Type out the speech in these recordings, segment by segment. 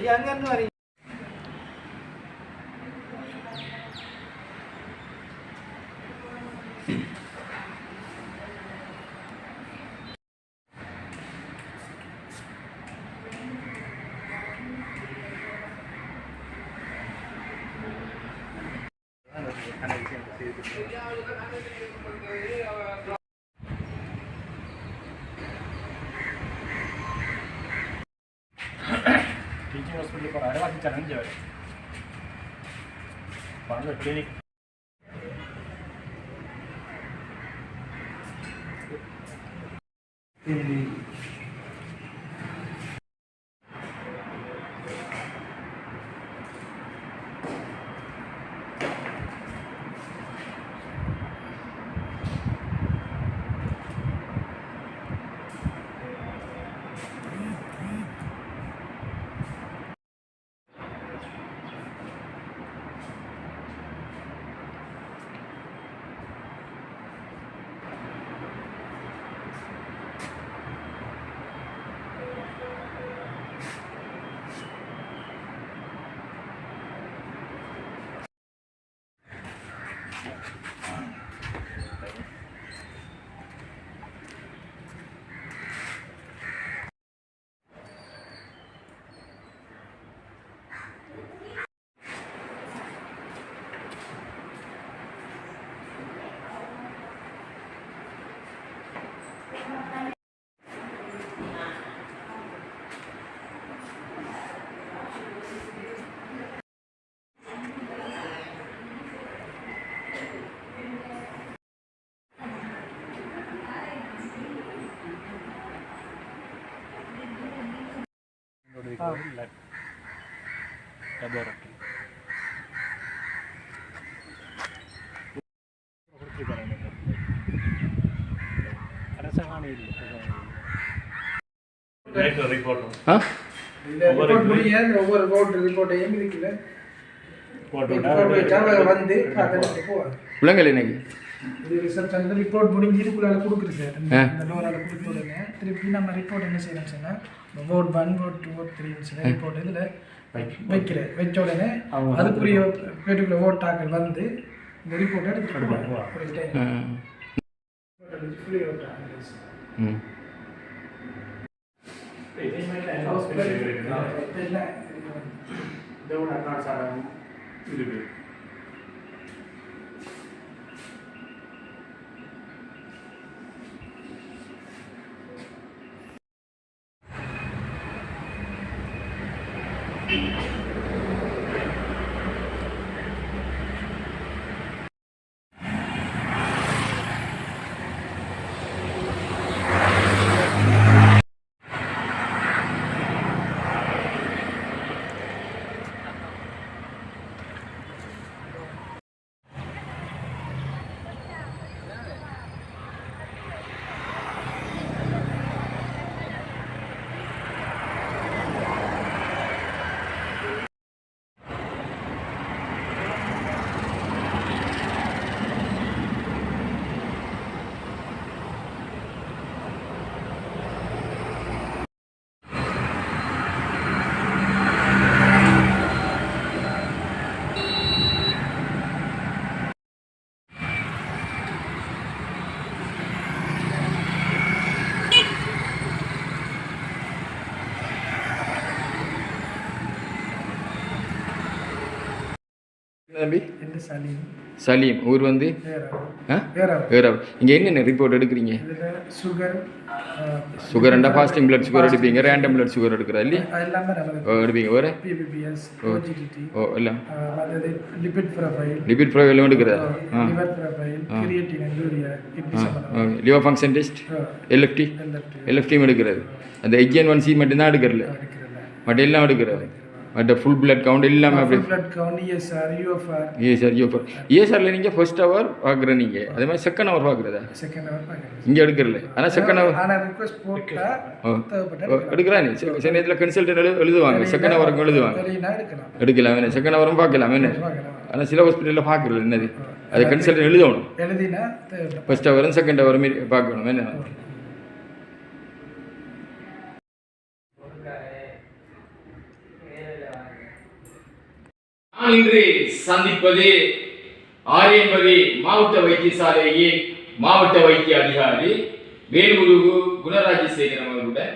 ஐயா அங்க இருந்து வரீங்க teaching hospital for advanced challenge Bangalore clinic laboratory ஒவ்வொரு ரிப்போர்ட்டையும் இருக்குல்ல வந்து பிள்ளைங்கள் இன்னைக்கு இது ரிசப்ஷன் ரிப்போர்ட் முடிஞ்சு இதுக்குள்ளால கொடுக்குது சார் இந்த டோரால் கொடுத்த உடனே திருப்பி நம்ம ரிப்போர்ட் என்ன செய்யணும்னு சொன்னால் வோட் 1 வோட் 2 வோட் 3 ரிப்போர்ட் இதில் வச்ச உடனே அதுக்குரிய பேட்டுக்குள்ள ஓட் தாக்கல் வந்து இந்த ரிப்போர்ட்டை எடுத்து தம்பி சலீம் ஊர் வந்து இங்கே என்னென்ன ரிப்போர்ட் எடுக்கிறீங்க சுகர் அண்டா ஃபாஸ்டிங் பிளட் சுகர் எடுப்பீங்க ரேண்டம் பிளட் சுகர் எடுக்கிறா இல்லையா எடுப்பீங்க வேறு ஓ எல்லாம் லிபிட் ப்ரொஃபைல் எடுக்கிறதா லிவர் ஃபங்க்ஷன் டெஸ்ட் எல்எஃப்டியும் எடுக்கிறது அந்த HN1C மட்டும்தான் எடுக்கிறல மற்ற எல்லாம் எடுக்கிறது மற்ற ஃபுல் பிளட் கவுண்ட் எல்லாமே அப்படி ESRல நீங்கள் ஃபர்ஸ்ட் ஹவர் பார்க்குற நீங்கள் அதே மாதிரி செகண்ட் ஹவர் பார்க்குறதா இங்கே எடுக்கிறல ஆனால் செகண்ட் ஹவர் எடுக்கிறா நீ சில நேரத்தில் கன்சல்டன்ட் எழுதுவாங்க செகண்ட் ஹவருக்கு எழுதுவாங்க எடுக்கலாம் வேணும் செகண்ட் ஹவரும் பார்க்கலாம் வேணும் ஆனால் சில ஹாஸ்பிட்டலில் பார்க்குறல என்னது அதை கன்சல்டன்ட் எழுதணும் ஃபர்ஸ்ட் ஹவரும் செகண்ட் ஹவரும் பார்க்கணும் வேணும் நாம் இன்று சந்திப்பது ஆரியம்பதி மாவட்ட வைத்தியசாலையின் மாவட்ட வைத்திய அதிகாரி வேல்முருகு குணராஜசேகரம் அவர்களுடன்.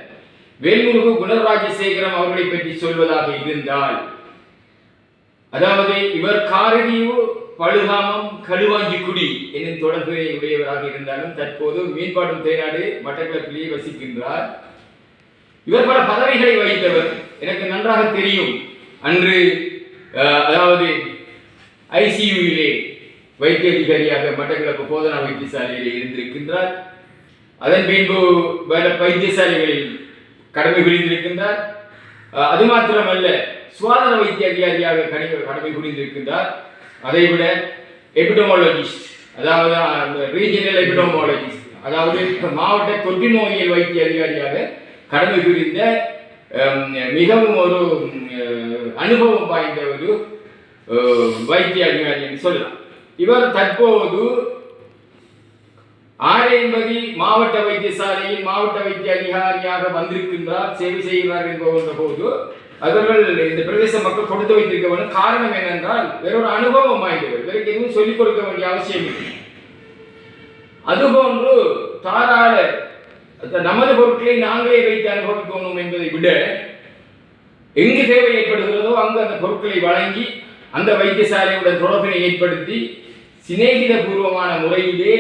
வேல்முருகு குணராஜசேகரம் அவர்களை பற்றி சொல்வதாக இருந்தால், அதாவது இவர் காரதீவு பழுகாமம் களுவாஞ்சிக்குடி என்னும் தொடர்பை உடையவராக இருந்தாலும் தற்போது மீன்பாடும் தேனாடு மட்டக்களப்பிலேயே வசிக்கின்றார். இவர் பல பதவிகளை வகித்தவர், எனக்கு நன்றாக தெரியும். அன்று அதாவது ஐசியூவிலே வைத்திய அதிகாரியாக மட்டக்களப்பு போதனா வைத்தியசாலையிலே இருந்திருக்கின்றார். அதன் பின்பு வைத்தியசாலைகளில் கடமை புரிந்திருக்கின்றார். அது மாத்திரமல்ல, சுகாதார வைத்திய அதிகாரியாக கடமை புரிந்திருக்கின்றார். அதைவிட எபிடமாலஜிஸ்ட், அதாவது ரீஜனல் எபிடமாலஜிஸ்ட், அதாவது மாவட்ட தொற்று நோயியல் வைத்திய அதிகாரியாக கடமை புரிந்த மிகவும் ஒரு அனுபவம் வாய்ந்த ஒரு வைத்திய அதிகாரி என்று சொல்லலாம். இவர் தற்போது ஆரையம்பதி மாவட்ட வைத்தியசாலையில் மாவட்ட வைத்திய அதிகாரியாக வந்திருக்கின்றார், சேவை செய்கிறார் என்பவன்ற போது அவர்கள் இந்த பிரதேச மக்கள் கொடுத்து வைத்திருக்க வேண்டும். காரணம் என்னென்றால், வேறொரு அனுபவம் வாய்ந்தவர், வேறு எதுவும் சொல்லிக் கொடுக்க வேண்டிய அவசியம் இல்லை. அதுபோன்று தாராள நமது பொருட்களை நாங்களே வைத்து அனுபவிக்கணும் என்பதை விட, எங்கு தேவை ஏற்படுகிறதோ அங்கு அந்த பொருட்களை வழங்கி அந்த வைத்தியசாலையுடன் தொடர்பினை ஏற்படுத்தி சிநேகித பூர்வமான முறையிலே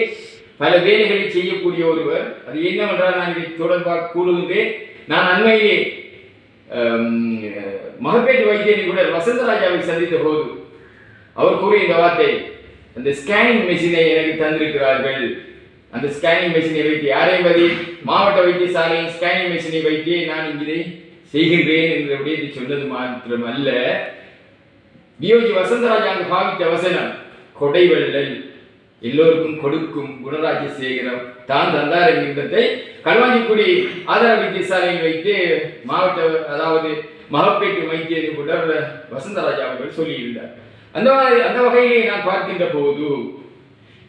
பல வேலைகளை செய்யக்கூடிய ஒருவர். அது என்னவென்றால், நான் இதை தொடர்பாக கூறுகின்றேன். நான் அண்மையிலே மகப்பேட்டு வைத்திய நிபுணர் வசந்தராஜாவை சந்தித்த போது அவர் கூறிய இந்த வார்த்தை, அந்த ஸ்கேனிங் மெஷினை எனக்கு தந்திருக்கிறார்கள், அந்த ஸ்கேனிங் மெஷினை வைத்து ஆரையம்பதி மாவட்ட வைத்தியசாலையின் ஸ்கேனிங் மெஷினை வைத்து நான் இங்கே செய்கின்றேன் என்ற விடயத்தை சொன்னது மாத்திரமல்ல, பியோஜி வசந்தராஜா அங்கு பாவித்த வசனம், கொடைவள்ளல் எல்லோருக்கும் கொடுக்கும் குணராஜசேகரம் தான் தந்தார் என்கின்றதை களுவாஞ்சிக்குடி ஆதார வைத்தியசாலையில் வைத்து மாவட்ட, அதாவது மகப்பேட்டு வைத்திய நிபுணர் வசந்தராஜா அவர்கள் சொல்லியிருந்தார். அந்த வகையிலே நான் பார்க்கின்ற போது,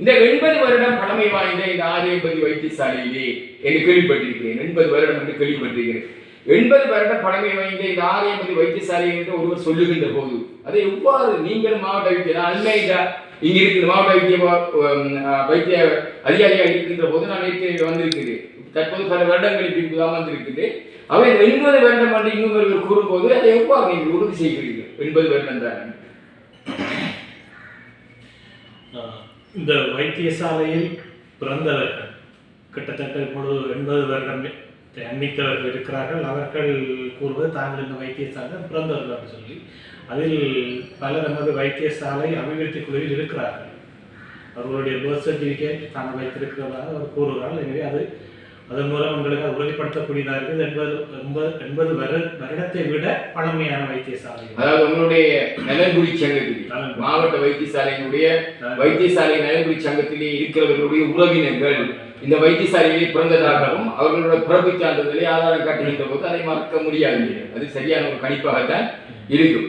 இந்த 80 வருடம் பழமை வாய்ந்த இந்த ஆரையம்பதி வைத்தியசாலையிலே என்று கேள்விப்பட்டிருக்கிறேன். 80 வருடம் என்று கேள்விப்பட்டிருக்கிறேன். 80 வருடம் பழமை வாய்ந்த இந்த ஆரையம்பதி வைத்தியசாலை என்று ஒருவர் சொல்லுகின்ற போது, அதை எவ்வாறு நீங்களும் மாவட்ட வைத்திய அண்மையா இங்க இருக்கிற மாவட்ட வைத்திய அதிகாரியாக இருக்கின்ற போது நான் நேற்று வந்திருக்கிறேன். தற்போது பல வருடங்களுக்கு பின்பு தான் வந்திருக்கிறேன். அவை 80 வருடம் என்று இன்னும் ஒருவர் கூறும்போது அதை எவ்வாறு நீங்கள் உறுதி செய்கிறீர்கள்? 80 வருடம் தான் இந்த வைத்தியசாலையில் பிறந்தவர்கள் கிட்டத்தட்ட இப்பொழுது 80 வருடம் எண்ணித்தவர்கள் இருக்கிறார்கள். அவர்கள் கூறுவது தாங்கள் இந்த வைத்தியசாலை பிறந்தவர்கள் என்று சொல்லி, அதில் பலர் நமது வைத்தியசாலை அபிவிருத்தி குழுவில் இருக்கிறார்கள். அவர்களுடைய பர்த் சர்டிஃபிகேட் தாங்கள் வைத்திருக்கிறதாக அவர் கூறுகிறார்கள். எனவே அதன் மூலம் உங்களுக்கு உறுதிப்படுத்தக்கூடியதாக இருக்குது. 80 வருடத்தை விட பழமையான வைத்தியசாலை. அதாவது உங்களுடைய நலன்புரி சங்கத்தில், மாவட்ட வைத்தியசாலையினுடைய வைத்தியசாலை நலன்புரி சங்கத்திலே இருக்கிறவர்களுடைய உறவினர்கள் இந்த வைத்தியசாலையிலே பிறந்ததாகவும் அவர்களுடைய பிறப்பு சான்றிதழை ஆதாரம் காட்டுகின்ற போது அதை மறக்க முடியாது. அது சரியான ஒரு கணிப்பாகத்தான் இருக்கும்.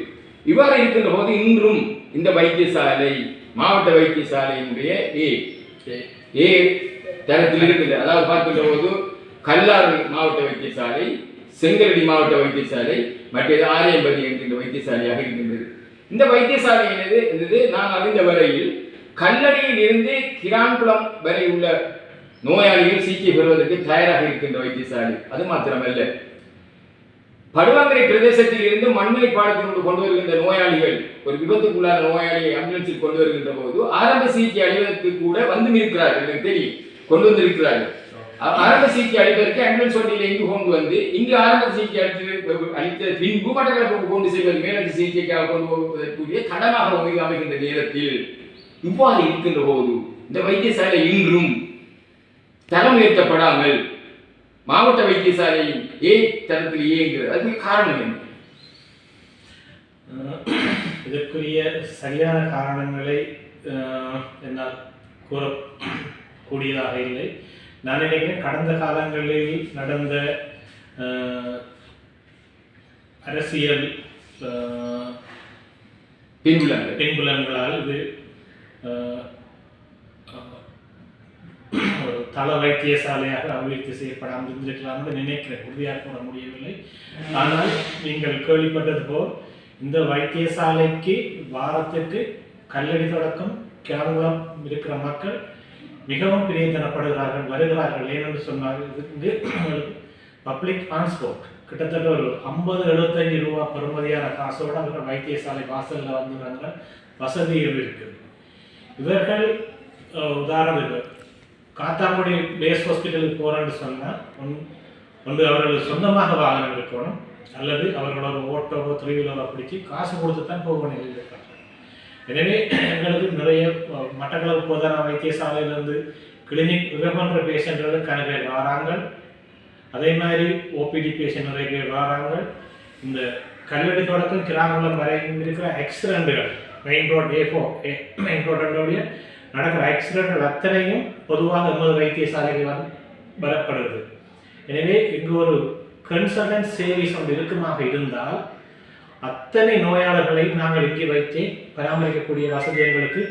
இவ்வாறு இருக்கின்ற போது இன்றும் இந்த வைத்தியசாலை மாவட்ட வைத்தியசாலையினுடைய ஏ தரத்தில் இருக்குது. அதாவது பார்க்கின்ற போது கல்லாறு மாவட்ட வைத்தியசாலை, செங்கலடி மாவட்ட வைத்தியசாலை, மற்றது ஆரையம்பதி என்கின்ற வைத்தியசாலையாக இருக்கின்றது. இந்த வைத்தியசாலை என்பது நான் அறிந்த வரையில் கல்லடியில் இருந்து கிரான்குளம் வரை உள்ள நோயாளிகள் சிகிச்சை பெறுவதற்கு தயாராக இருக்கின்ற வைத்தியசாலை. அது மாத்திரமல்ல, படுவாங்கரை பிரதேசத்தில் இருந்து மண்ணிலை பாடத்திற்கு கொண்டு வருகின்ற நோயாளிகள், ஒரு விபத்துக்குள்ளான நோயாளியை ஆம்புலன்ஸில் கொண்டு வருகின்ற போது ஆரம்ப சிகிச்சை அளிப்பதற்கு கூட வந்து இருக்கிறார்கள், எனக்கு தெரியும், கொண்டு வந்திருக்கிறார்கள். ஆரம்ப சிகிச்சை அளிப்பதற்கு ஆம்புலன்ஸ் வண்டியில் இங்கு கொண்டு வந்து இங்கு ஆரம்ப சிகிச்சை அளித்த பின்பு மட்டக்களப்புக்கு கொண்டு செல்வது மேலதிக சிகிச்சைக்காக கொண்டு போவதற்குரிய தடமாக அமைகின்ற நேரத்தில் இவ்வாறு இருக்கின்ற போது இந்த வைத்தியசாலை இன்றும் தரம் உயர்த்தப்படாமல் மாவட்ட வைத்தியசாலை தரத்தில் இயங்குகிறது. அதுக்கு காரணம் என்ன? இதற்குரிய சரியான காரணங்களை என்னால் கூறக்கூடியதாக இல்லை. நான் நினைக்கிறேன், கடந்த காலங்களில் நடந்த அரசியல் பின்புலங்களால் இது தள வைத்தியசாலையாக அபிவிருத்தி செய்யப்படாமல் இருந்திருக்கலாம் என்று நினைக்கிறேன். உறுதியாக கூற முடியவில்லை. ஆனால் நீங்கள் கேள்விப்பட்டது போல் இந்த வைத்தியசாலைக்கு வாரத்துக்கு கல்லடி தொடக்கம் கேரளம் இருக்கிற மக்கள் மிகவும் பிரியத்தனப்படுகிறார்கள், வருகிறார்கள். ஏனென்று சொன்னால் இது பப்ளிக் டிரான்ஸ்போர்ட் கிட்டத்தட்ட ஒரு 50-75 ரூபா பெறுமதியான காசோட அவர்கள் வைத்தியசாலை வாசலில் வந்து வசதிகள் இருக்குது. இவர்கள் உதாரணத்துக்கு காத்தாங்குடி பேஸ் ஹாஸ்பிட்டலுக்கு போகிறேன்னு சொன்னால் ஒன்று அவர்கள் சொந்தமாக வாகனம் இருக்கணும், அல்லது அவர்களோட ஓட்டோவோ 3-வீலரோ பிடிச்சி காசு கொடுத்து தான் போக வேண்டியிருக்காங்க. எனவே எங்களுக்கு நிறைய மட்டக்களப்பு போதான வைத்தியசாலையிலிருந்து கிளினிக் பண்ணுற பேஷண்ட்களுக்கு நிறைய பேர் வராங்க. அதே மாதிரி ஓபிடி பேஷண்ட் நிறைய பேர் வராங்க. இந்த கல்லடி தொடக்கம் கிராமம் வரை இருக்கிற ஆக்சிடென்ட்டுகள் மெயின் ரோடோடைய நடக்கிற ஆக்சிடென்ட்கள் அத்தனையும் பொதுவாக எமது வைத்தியசாலைக்கு வரப்படுது. எனவே இங்கு ஒரு கன்சல்டன்ட் சர்வீஸ் ஒன்று இருக்குமாக இருந்தால் அத்தனை நோயாளர்களையும் நாங்கள் இங்கே வைத்து பராமரிக்கக்கூடிய வசதி எங்களுக்கு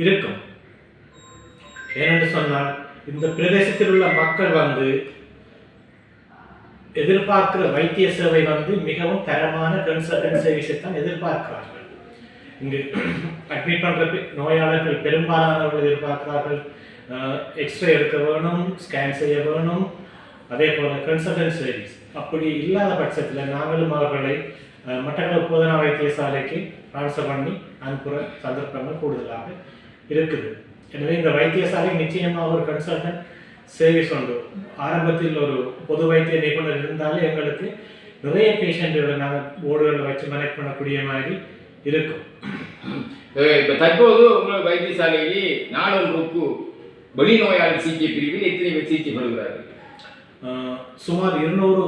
இருக்கும். ஏனென்று சொன்னால் இந்த பிரதேசத்தில் உள்ள மக்கள் வந்து எதிர்பார்க்கிற வைத்திய சேவை வந்து மிகவும் தரமான கன்சல்டன்ட் சர்வீஸை தான் எதிர்பார்க்கிறார்கள். இங்கு அட்மிட் பண்ற நோயாளர்கள் பெரும்பாலானவர்கள் எதிர்பார்க்கிறார்கள் எக்ஸ்ரே எடுக்க வேணும், ஸ்கேன் செய்ய வேணும், அதே போல கன்சல்டன்ட் சர்வீஸ். அப்படி இல்லாத பட்சத்தில் நாங்களும் அவர்களை மட்டக்களப்பு போதனா வைத்தியசாலைக்கு ட்ரான்ஸ்ஃபர் பண்ணி அனுப்புகிற சந்தர்ப்பங்கள் கூடுதலாக இருக்குது. எனவே இந்த வைத்தியசாலை நிச்சயமாக ஒரு கன்சல்டன்ட் சர்வீஸ் உண்டு. ஆரம்பத்தில் ஒரு பொது வைத்திய நிபுணர் இருந்தாலே எங்களுக்கு நிறைய பேஷண்ட்டுகளை நாங்கள் போர்டுகளை வச்சு மேனேஜ் பண்ணக்கூடிய மாதிரி இருக்கும். இப்போ தற்போது உங்கள் வைத்தியசாலையிலே நாளொன்றுக்கு வெளிநோயாளர் சிகிச்சை பிரிவில் எத்தனை பேர் சிகிச்சை பெறுகிறார்கள்? சுமார் 200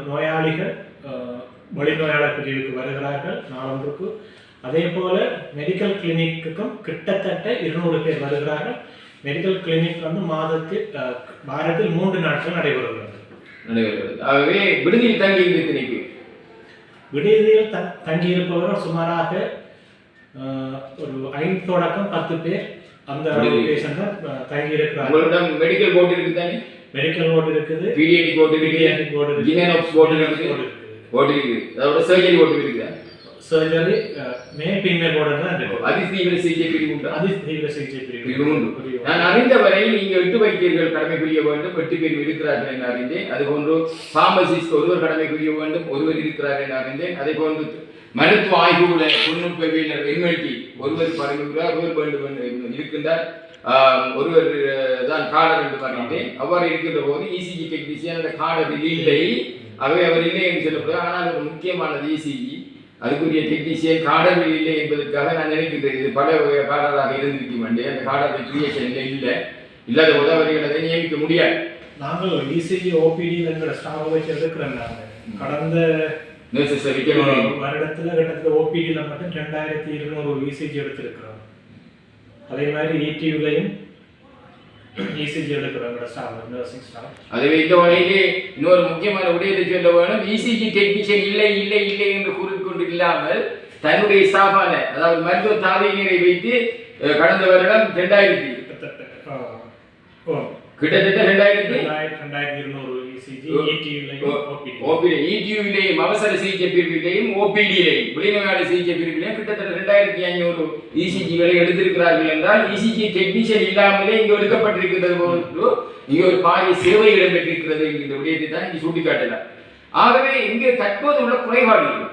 நோயாளிகள் வெளிநோயாளர் பிரிவுக்கு வருகிறார்கள் நாளொன்றுக்கு. அதே போல மெடிக்கல் கிளினிக்கும் கிட்டத்தட்ட 200 பேர் வருகிறார்கள். மெடிக்கல் கிளினிக் வந்து வாரத்தில் 3 நாட்கள் நடைபெறுகிறது. ஆகவே விடுதியில் தங்கி எத்தனைக்கு? விடுதியில் தங்கியிருப்பவர்கள் சுமாராக ஒரு 5 தொடக்கம் 10 பேர் அந்த பேஷண்ட் தங்கி இருக்கிறார்கள். மெடிக்கல் போர்டு இருக்குது தானே? மெடிக்கல் போர்டு இருக்குது, பீடியாட்ரிக் போர்டு இருக்குது, ஜினோமிக்ஸ் போர்டு இருக்குது, அதோட சர்ஜரி போர்டு இருக்குதா? சர்ஜரி மேல் ஃபீமேல் போர்டு தான் இருக்கு. அதிதீவிர சிகிச்சை பிரிவு உண்டு. அதிதீவிர சிகிச்சை பிரிவு உண்டு. நான் அறிந்த வரையில் நீங்க 8 வைத்தியர்கள் கடமை புரிய வேண்டும், 8 பேர் இருக்கிறார்கள் என்று அறிந்தேன். அதுபோன்று பார்மசிஸ்ட் ஒருவர் கடமை புரிய வேண்டும், ஒருவர் இருக்கிறார்கள் என்று அறிந்தேன். அதே போன்று மருத்துவ ஆய்வுகளை தொழில்நுட்பவியலர் எம்எல்டி ஒருவர் பரவுகிறார், ஒருவர் வேண்டும் இருக்கின்றார், ஒருவர் தான் காடர் என்று அறிந்தேன். அவ்வாறு இருக்கின்ற போது இசிஜி டெக்னீசியன் அந்த காடரில் இல்லை, அவை அவர் இல்லை என்று சொல்லப்படுது. ஆனால் ஒரு முக்கியமானது இசிஜி, அதுக்குரிய டெக்னீசியன் காடரில் இல்லை என்பதற்காக நான் நினைக்கின்றேன். இது பல காடராக இருந்திருக்க வேண்டிய அந்த காடர் கிரியேஷன்ல இல்லை, இல்லாத போது அவர்கள் அதை நியமிக்க முடியாது. நாங்கள் இசிஜி ஓபிடி என்கிற ஸ்டாஃப் வச்சு எடுக்கிறோம். நாங்கள் கடந்த வருடத்துல கிட்டத்தட்ட ஓபிடியில மட்டும் 2200 இசிஜி எடுத்திருக்கிறோம். அதே மாதிரி இடிவிலையும் இசிஜி எடுக்கிறோம் ஸ்டாஃப், நர்சிங் ஸ்டாஃப். அதுவே இந்த வகையிலே இன்னொரு முக்கியமான விடயத்தை சொல்ல வேணும். இசிஜி டெக்னீஷியன் இல்லை இல்லை இல்லை என்று கூறிக்கொண்டு இல்லாமல் தன்னுடைய ஸ்டாஃபான அதாவது மருத்துவ தாதியினரை வைத்து கடந்த வருடம் 2000 கிட்டத்தட்ட 2200 இடிவிலையும் அவசர சிகிச்சை பிரிவிலையும் ஓபிடியிலையும் வெளிநோயாளர் சிகிச்சை பிரிவிலையும் கிட்டத்தட்ட 2500 இசிஜிகளை எடுத்திருக்கிறார்கள் என்றால் இசிஜி டெக்னீஷியன் இல்லாமலே இங்கு எடுக்கப்பட்டிருக்கிறது போன்று இங்கே ஒரு பாரிய சேவை இடம்பெற்றிருக்கிறது என்கின்ற விடயத்தை தான் இங்கே சுட்டிக்காட்டலாம். ஆகவே இங்கே தற்போது உள்ள குறைபாடுகள்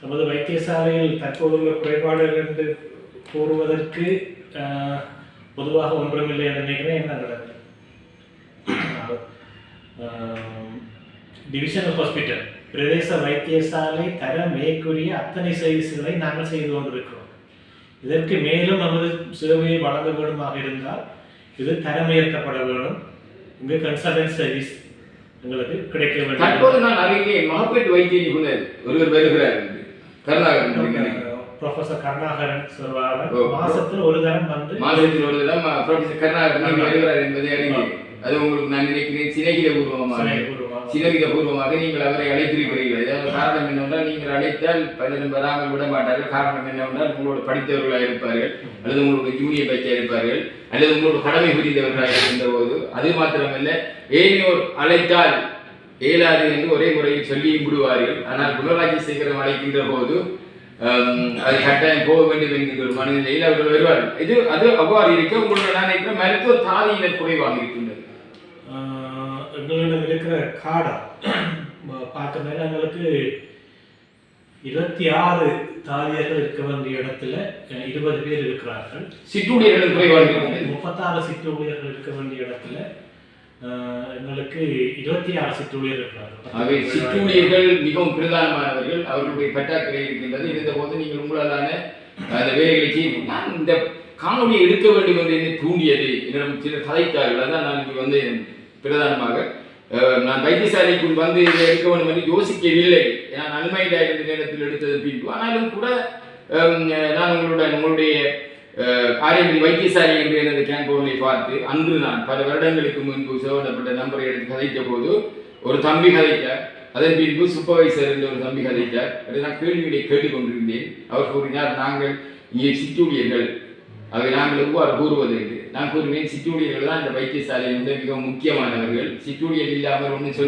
நமது வைத்தியசாலையில் தற்போது உள்ள குறைபாடுகள் என்று கூறுவதற்கு பொதுவாக ஒன்றுமில்லை என்று நினைக்கிறேன். என்ன டிவிஷனல் ஹாஸ்பிட்டல் பிரதேச வைத்தியசாலை தர மேற்கூறிய அத்தனை சர்வீஸ்களை நாங்கள் செய்து கொண்டிருக்கிறோம். இதற்கு மேலும் நமது சேவையை வழங்க வேண்டுமாக இருந்தால் இது தரமுயர்த்தப்பட வேண்டும். இங்கு கன்சல்டன்ட் சர்வீஸ் எங்களுக்கு கிடைக்க வேண்டும். தற்போது நான் அறிவியல் மார்க்கெட் வைத்திய நிபுணர் ஒருவர் வருகிறார், கருணாகரன் ப்ரொஃபசர் கருணாகரன் சொல்வார். மாசத்தில் ஒரு தரம் வந்து ப்ரொஃபசர் கருணாகரன் வருகிறார் என்பதை அறிந்தேன். அது உங்களுக்கு நான் நினைக்கிறேன் சினகித பூர்வமாக நீங்கள் அவரை அழைத்திருக்கிறீர்கள். ஏதாவது காரணம் என்னவென்றால் நீங்கள் அழைத்தால் பலரும் வராமல் விட மாட்டார்கள். காரணம் என்னவென்றால் உங்களோட படித்தவர்களாக இருப்பார்கள், அல்லது உங்களோட ஜூனியர் பேச்சாக இருப்பார்கள், அல்லது உங்களோட கடமை புரிந்தவர்களாக இருக்கின்ற போது. அது மாத்திரமல்ல, ஏனையோர் அழைத்தால் இயலாது என்று ஒரே முறையில் சொல்லியும் விடுவார்கள். ஆனால் குணராஜி சேகரம் அழைக்கின்ற போது அது கட்டாயம் போக வேண்டும் என்கின்ற ஒரு மனநிலையில் அவர்கள் வருவார்கள். அது அவ்வாறு இருக்க உங்களோட நான் நினைக்கிற மருத்துவ தாதியினர் குறைவாக இருக்கின்றது. எங்களிடம் இருக்கிற காடா பார்க்கறது எங்களுக்கு 26 தாதியர்கள் இருக்க வேண்டிய இடத்துல 20 பேர் இருக்கிறார்கள். சிற்றூழியர்கள் குறைவாக 36 சிற்றூழியர்கள் இருக்க வேண்டிய இடத்துல எங்களுக்கு 26 சிற்றூழியர் இருக்கிறார்கள். அவை சிற்றூழியர்கள் மிகவும் பிரதானமானவர்கள். அவர்களுடைய பற்றாக்குறை இருக்கின்றது. இருந்த போது நீங்கள் உங்களாலான அந்த வேலைகளை செய்ய நான் இந்த காணொலியை எடுக்க வேண்டும் என்று என்னை தூண்டியது என்னிடம் சில கதைத்தார்கள். அதான் நான் இங்கு வந்து பிரதானமாக நான் வைத்தியசாலைக்குள் வந்து இதை எடுக்க வேண்டும் என்று யோசிக்கவில்லை. நான் அண்மையில இருந்த நேரத்தில் எடுத்தது பின்பு. ஆனாலும் கூட நான் உங்களுடைய ஆரியம்பதி வைத்தியசாலை என்று எனது கேம்போனை பார்த்து அன்று நான் பல வருடங்களுக்கு முன்பு சேவப்பட்ட நம்பரை எடுத்து கதைத்த போது ஒரு தம்பி கதைத்தார். அதன் பின்பு சூப்பர்வைசர் என்ற ஒரு தம்பி கதைத்தார். அதை நான் கேள்விகளை கேட்டுக்கொண்டிருந்தேன். அவர் கூறினார், நாங்கள் இங்கே சிற்றூழியர்கள், அவை நாங்கள் எவ்வாறு கூறுவது என்று. நான் கூறினேன், சிற்றூழியர்கள் தான் இந்த வைத்தியசாலை வந்து மிகவும் முக்கியமானவர்கள். சிற்றூழியர் இல்லாமல் ஒன்றும்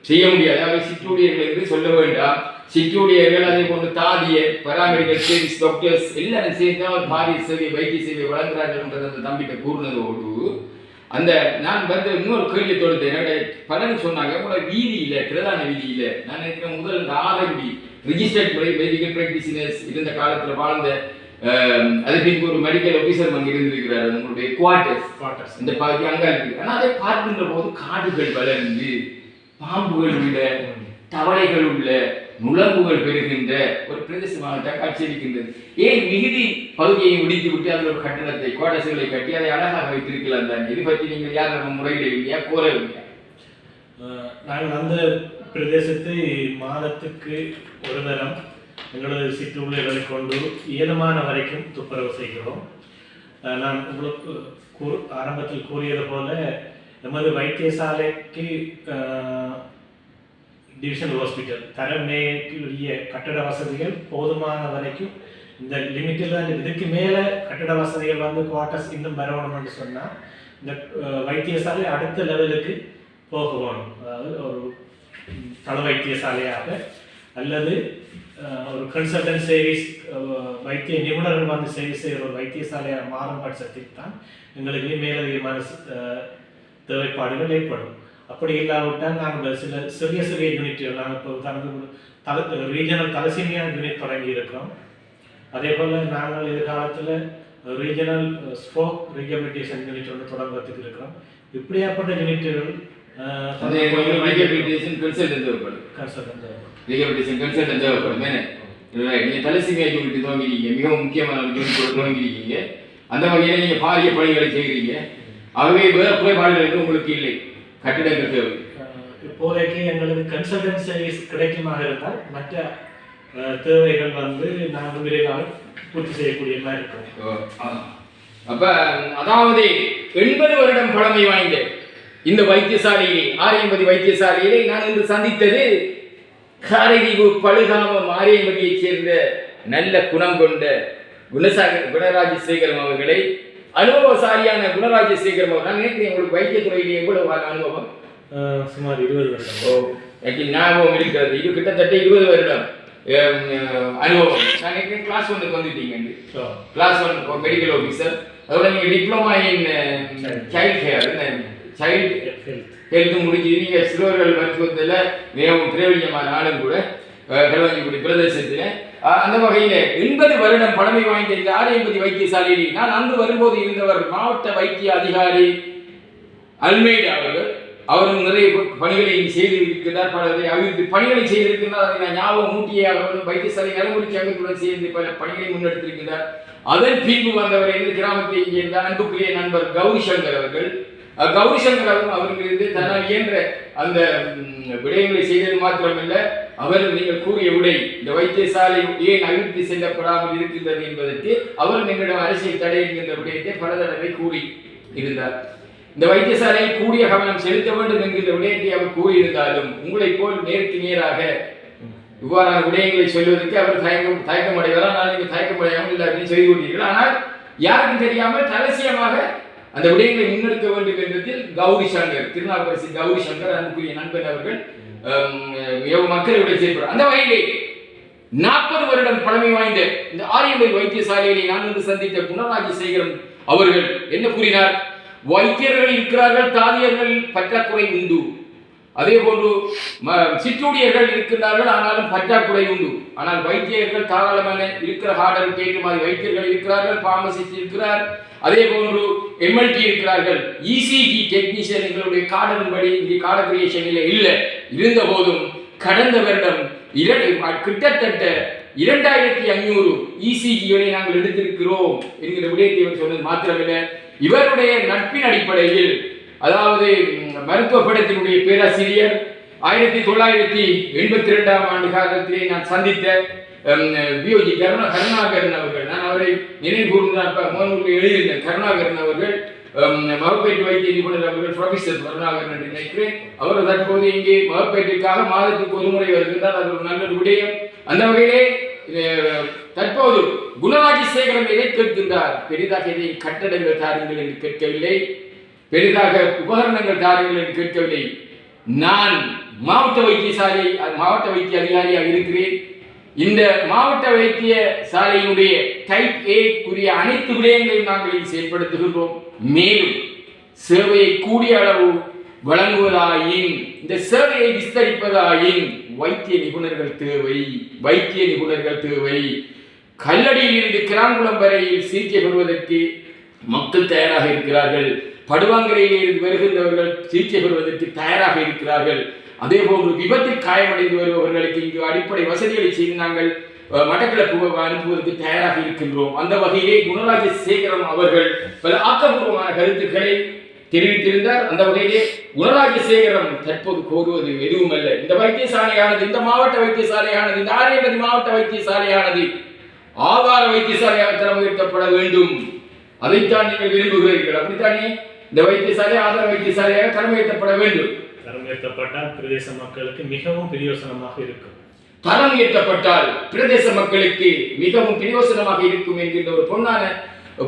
செய்ய முடியாது. அவை சிற்றூழியர்கள் என்று சொல்ல வேண்டாம். சிற்றூழியர்கள், அதே போன்று தாதியர், பராமரிக்க சர்வீஸ், டாக்டர்ஸ் எல்லாரும் சேர்ந்து அவர் பாரிய சேவை வைத்திய சேவை வழங்குகிறார்கள் என்றது அந்த தம்பிட்ட கூறினதோடு அந்த நான் வந்து இன்னொரு கேள்வியை தொடுத்தேன். என்னுடைய பலரும் சொன்னாங்க, உங்களோட வீதி இல்லை, பிரதான வீதி இல்லை. நான் நினைக்கிறேன் முதல் இந்த ஆர்எம்பி ரிஜிஸ்டர்ட் மெடிக்கல் பிராக்டிஷனர்ஸ் இருந்த காலத்தில் வாழ்ந்த அதுக்கு ஒரு மெடிக்கல் ஆஃபீஸர் அங்கே இருந்திருக்கிறார். உங்களுடைய குவார்டர்ஸ் இந்த பகுதி அங்கே இருக்கு. ஆனால் அதை பார்க்கின்ற போது காடுகள் வளர்ந்து பாம்புகள் உள்ள, தவளைகள் உள்ள, நுழம்புகள் பெறுகின்ற ஒரு பிரதேசமாக காட்சியளிக்கின்றது. ஏன் மிகுதி பகுதியை முடித்து விட்டு அதில் ஒரு கட்டணத்தை கோடசுகளை கட்டி அதை அழகாக வைத்திருக்கலாம் தான். இது பற்றி நீங்கள் யாரும் முறையிடவில்லையா, கோரவில்லையா? நாங்கள் அந்த பிரதேசத்தை மாதத்துக்கு ஒரு தரம் எங்களது சிற்றூழியர்களை கொண்டு இயலுமான வரைக்கும் துப்புரவு செய்கிறோம். நான் உங்களுக்கு ஆரம்பத்தில் கூறியது போல நமது வைத்தியசாலைக்கு டிவிஷனல் ஹாஸ்பிட்டல் தரமேற்குரிய கட்டட வசதிகள் போதுமான வரைக்கும் இந்த லிமிட்டில் தான். இதுக்கு மேலே கட்டட வசதிகள் வந்து குவார்ட்டர்ஸ் இன்னும் வரணும்னு சொன்னால் இந்த வைத்தியசாலை அடுத்த லெவலுக்கு போகணும். அதாவது ஒரு தள வைத்தியசாலையாக அல்லது ஒரு கன்சல்டன்ட் சர்வீஸ் வைத்திய நிபுணர்கள் வந்து சேவை செய்கிற ஒரு வைத்தியசாலையாக மாறும் பட்சத்தில் தான் எங்களுக்கு மேலதிகமான தேவைப்பாடுகள் ஏற்படும். அப்படி இல்லாவிட்டால் நாங்கள் சில சிறிய யூனிட்டுகள் நாங்கள் இப்போ உதாரணத்துக்கு ரீஜனல் தலசீமியா யூனிட் தொடங்கி இருக்கிறோம். அதே போல் நாங்கள் எதிர்காலத்தில் ரீஜனல் ஸ்ட்ரோக் ரீஹபிலிட்டேஷன் யூனிட் ஒன்று தொடங்குறதுக்கு இருக்கிறோம். இப்படியாப்பட்ட யூனிட்டுகள் தலசீமியா யூனிட் துவங்கிருக்கீங்க, மிகவும் முக்கியமான யூனிட் துவங்கிருக்கீங்க. அந்த வகையில் நீங்கள் பாரிய பணிகளை செய்கிறீங்க. ஆகவே வேறு குறைபாடுகள் உங்களுக்கு இல்லை. கட்டிடங்கள் தேவை. இப்போதைக்கு எங்களுக்கு கன்சல்டன்ட் சர்வீஸ் கிடைக்குமாக இருந்தால் மற்ற தேவைகள் வந்து நாங்கள் விரைவாக பூர்த்தி செய்யக்கூடிய மாதிரி இருக்கும். அப்போ அதாவது 80 வருடம் பழமை வாய்ந்த இந்த வைத்தியசாலையிலே, ஆரியம்பதி வைத்தியசாலையிலே நான் இன்று சந்தித்தது காரைதீவு பழுகாமம் ஆரியம்பதியைச் சேர்ந்த நல்ல குணம் கொண்ட குணராஜசேகரம் அவர்களை, அனுபவசாலியான குணராஜசேகரம் அவர். நான் நினைக்கிறேன் உங்களுக்கு வைத்தியத்துறையிலே எவ்வளவு அனுபவம்? சுமார் 20 வருடம் ஞாபகம் இருக்கிறது. இது கிட்டத்தட்ட 20 வருடம் அனுபவம். நான் நினைக்கிறேன் கிளாஸ் 1க்கு வந்துட்டீங்க. Class 1 medical officer. அதோட நீங்கள் டிப்ளமா இன் சைல்டு ஹெல்த் முடிஞ்சு நீங்கள் சிறுவர்கள் மருத்துவத்தில் மிகவும் பிரபலியமான ஆளும் கூட கல்வஞ்சிக்குடி பிரதேசத்தில். அந்த வகையில் 80 வருடம் பழமை வாய்ந்த இந்த ஆரியம்பதி வைத்தியசாலையில் நான் அன்று வரும்போது இருந்தவர் மாவட்ட வைத்திய அதிகாரி அல்மேடா அவர்கள். அவரும் நிறைய பணிகளை செய்திருக்கிறார், பலரை அபிவிருத்தி பணிகளை செய்திருக்கிறார். அதை நான் ஞாபகம் ஊட்டியே அவர்களும் வைத்தியசாலை நலமுறை சங்கத்துடன் சேர்ந்து பல பணிகளை முன்னெடுத்திருக்கிறார். அதன் பின்பு வந்தவர் எந்த கிராமத்தை சேர்ந்த அன்புக்குரிய நண்பர் கௌரிசங்கர் அவர்கள். கௌரிசங்கர் அவர்களிருந்து தன்னால் இயன்ற அந்த விடயங்களை செய்தது மாத்திரமல்ல, அவர் நீங்கள் கூறிய விடை இந்த வைத்தியசாலை ஏன் அபிவிருத்தி செல்லப்படாமல் இருக்கின்றது என்பதற்கு அவர் எங்களிடம் அரசியல் தடை என்கின்ற விடயத்தை பல தடவை கூறி இருந்தார். இந்த வைத்தியசாலையை கூடிய கவனம் செலுத்த வேண்டும் என்கின்ற விடயத்தை அவர் கூறியிருந்தாலும் உங்களை போல் நேருக்கு நேராக இவ்வாறான விடயங்களை சொல்வதற்கு அவர் தயக்கம் அடைவார். ஆனால் நீங்கள் தயக்கம் அடையாமல் எல்லாருமே செய்து கொண்டீர்கள். ஆனால் யாருக்கும் தெரியாமல் ரகசியமாக அந்த விடயங்களை முன்னெடுக்க வேண்டும் என்பதில் கௌரி சங்கர், திருநாவுக்கரசி கௌரி சங்கர் அன்புக்குரிய நண்பன் அவர்கள் மக்களுடைய செயல்படும். அந்த வகையிலே 40 வருடம் பழமை வாய்ந்த இந்த ஆரியம்பேல் வைத்தியசாலையிலே நான் வந்து சந்தித்த குணராஜசேகரம் அவர்கள் என்ன கூறினார்? வைத்தியர்கள் இருக்கிறார்கள், தாதியர்கள் பற்றாக்குறை உண்டு. அதே போன்று சிற்றூழியர்கள் இருக்கின்றார்கள், ஆனாலும் பற்றாக்குறை உண்டு. ஆனால் வைத்தியர்கள் தாராளமான இருக்கிற ஆர்டருக்கு ஏற்ற மாதிரி வைத்தியர்கள் இருக்கிறார்கள், பார்மசிஸ்ட் இருக்கிறார், அதே போன்று எம்எல்டி இருக்கிறார்கள், இசிஜி டெக்னீஷியன் எங்களுடைய கார்டன்படி இங்கே கார்டு கிரியேஷனில் இல்லை. இருந்த போதும் கடந்த வருடம் கிட்டத்தட்ட 2500 இசிஜிகளை நாங்கள் எடுத்திருக்கிறோம் என்கிற விடயத்தை சொன்னது மாத்திரமில்லை, இவருடைய நட்பின் அடிப்படையில், அதாவது மருத்துவ படத்தினுடைய பேராசிரியர் 1982ஆம் ஆண்டு காலத்திலே நான் சந்தித்த பியோஜி கருணாகரன் அவர்கள், நான் அவரை நினைவு கூர்ந்து எழுதியிருந்தேன். கருணாகரன் அவர்கள் மகப்பேற்று வைத்திய நிபுணர் அவர்கள், ப்ரொஃபசர் கருணாகரன் என்று நினைக்கிறேன். அவர் தற்போது இங்கே மகப்பேற்றிற்காக மாதத்துக்கு ஒரு முறை வருகின்றார். அது ஒரு நல்ல விடயம். அந்த வகையிலே தற்போது குணராஜசேகரம் எதை கேட்கின்றார்? பெரிதாக இதை கட்டடங்கள் தாருங்கள் என்று கேட்கவில்லை, பெரிதாக உபகரணங்கள் தாருங்கள் என்று கேட்கவில்லை. நான் மாவட்ட மாவட்ட வைத்திய அதிகாரியாக இருக்கிறேன். இந்த மாவட்ட வைத்திய சாலையினுடைய டைப் ஏ குறிய அனைத்து விடயங்களையும் நாங்கள் செயல்படுத்துகின்றோம். மேலும் சேவையை கூடிய அளவு வழங்குவதாயின், இந்த சேவையை விஸ்தரிப்பதாயின் வைத்திய நிபுணர்கள் தேவை, வைத்திய நிபுணர்கள் தேவை. கல்லடியில் இருந்து கிராங்குளம் வரையில் சிகிச்சை பெறுவதற்கு மக்கள் தயாராக இருக்கிறார்கள். படுவாங்கரையில் இருந்து வருகின்றவர்கள் சிகிச்சை பெறுவதற்கு தயாராக இருக்கிறார்கள். அதே போன்று விபத்தில் காயமடைந்து வருபவர்களுக்கு இங்கு அடிப்படை வசதிகளை செய்து நாங்கள் மட்டக்களப்பு அனுப்புவதற்கு தயாராக இருக்கின்றோம். அந்த வகையிலே குணராஜசேகரம் அவர்கள் பல ஆக்கப்பூர்வமான கருத்துக்களை தெரிவித்திருந்தார். அந்த வகையிலே குணராஜசேகரம் தற்போது கோருவது எதுவுமல்ல, இந்த வைத்தியசாலையானது, இந்த மாவட்ட வைத்தியசாலையானது, இந்த ஆரியபதி மாவட்ட வைத்தியசாலையானது ஆதார வைத்தியசாலையாக தரம் உயர்த்தப்பட வேண்டும். அதைத்தான் நீங்கள் விரும்புகிறீர்கள், அப்படித்தானே? இந்த வைத்தியசாலை ஆதார வைத்தியசாலையாக தரம் உயர்த்தப்பட வேண்டும். தரம் உயர்த்தப்பட்டால் பிரதேச மக்களுக்கு மிகவும் பிரயோசனமாக இருக்கும். தரம் உயர்த்தப்பட்டால் பிரதேச மக்களுக்கு மிகவும் பிரயோசனமாக இருக்கும் என்கின்ற ஒரு பொன்னான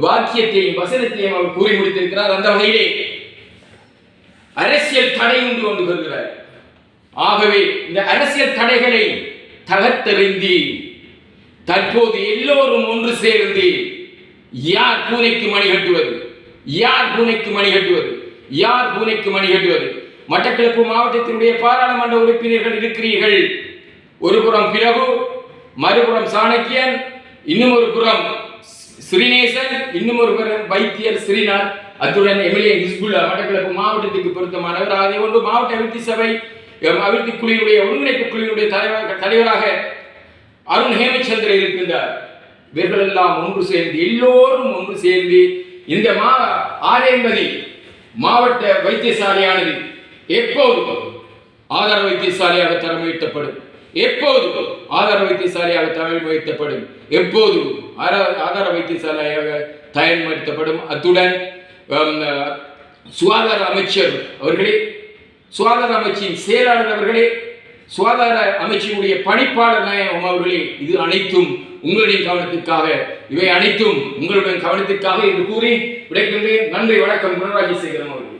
வாக்கியத்தையும் வசனத்தையும் அவர் கூறி முடித்திருக்கிறார். அந்த வகையிலே அரசியல் தடை உண்டு கொண்டு வருகிறார். ஆகவே இந்த அரசியல் தடைகளை தகர்த்தெறிந்து தற்போது எல்லோரும் ஒன்று சேர்ந்து யார் பூனைக்கு மணி கட்டுவது, யார் பூனைக்கு மணி கட்டுவது, யார் பூனைக்கு மணி கட்டுவது? மட்டக்களப்பு மாவட்டத்தினுடைய பாராளுமன்ற உறுப்பினர்கள் இருக்கிறீர்கள். ஒரு புறம் பிரபு, மறுபுறம் சாணக்கியன், இன்னும் ஒரு புறம் ஸ்ரீநேசன், இன்னும் ஒரு புறம் வைத்தியர் ஸ்ரீநாத், அத்துடன் எம்எல்ஏ ஹிஸ்புல்லா மட்டக்களப்பு மாவட்டத்திற்கு பொருத்தமானவர். அதே போன்று மாவட்ட அபிவிருத்தி சபை அபிவிருத்தி குழுவினுடைய ஒருங்கிணைப்பு குழுவினுடைய தலைவராக அருண் ஹேமச்சந்திரன் இருக்கின்றார். இவர்கள் எல்லாம் ஒன்று சேர்ந்து, எல்லோரும் ஒன்று சேர்ந்து இந்த ஆரியம்பதி மாவட்ட வைத்தியசாலையானது எப்போது ஆதார வைத்தியசாலையாக தரம் உயர்த்தப்படும், எப்போது ஆதார வைத்தியசாலையாக தரம் உயர்த்தப்படும், எப்போது ஆதார வைத்தியசாலையாக தயார்படுத்தப்படும். அத்துடன் சுகாதார அமைச்சர் அவர்களே, சுகாதார அமைச்சின் செயலாளர் அவர்களே, சுகாதார அமைச்சினுடைய பணிப்பாளர் நாயகம் அவர்களே, இது அனைத்தும் உங்களுடைய கவனத்திற்காக, இவை அனைத்தும் உங்களுடைய கவனத்திற்காக என்று கூறி விடைக்கின்றேன். நன்றி, வணக்கம். குணராஜசேகரம் அவர்கள்.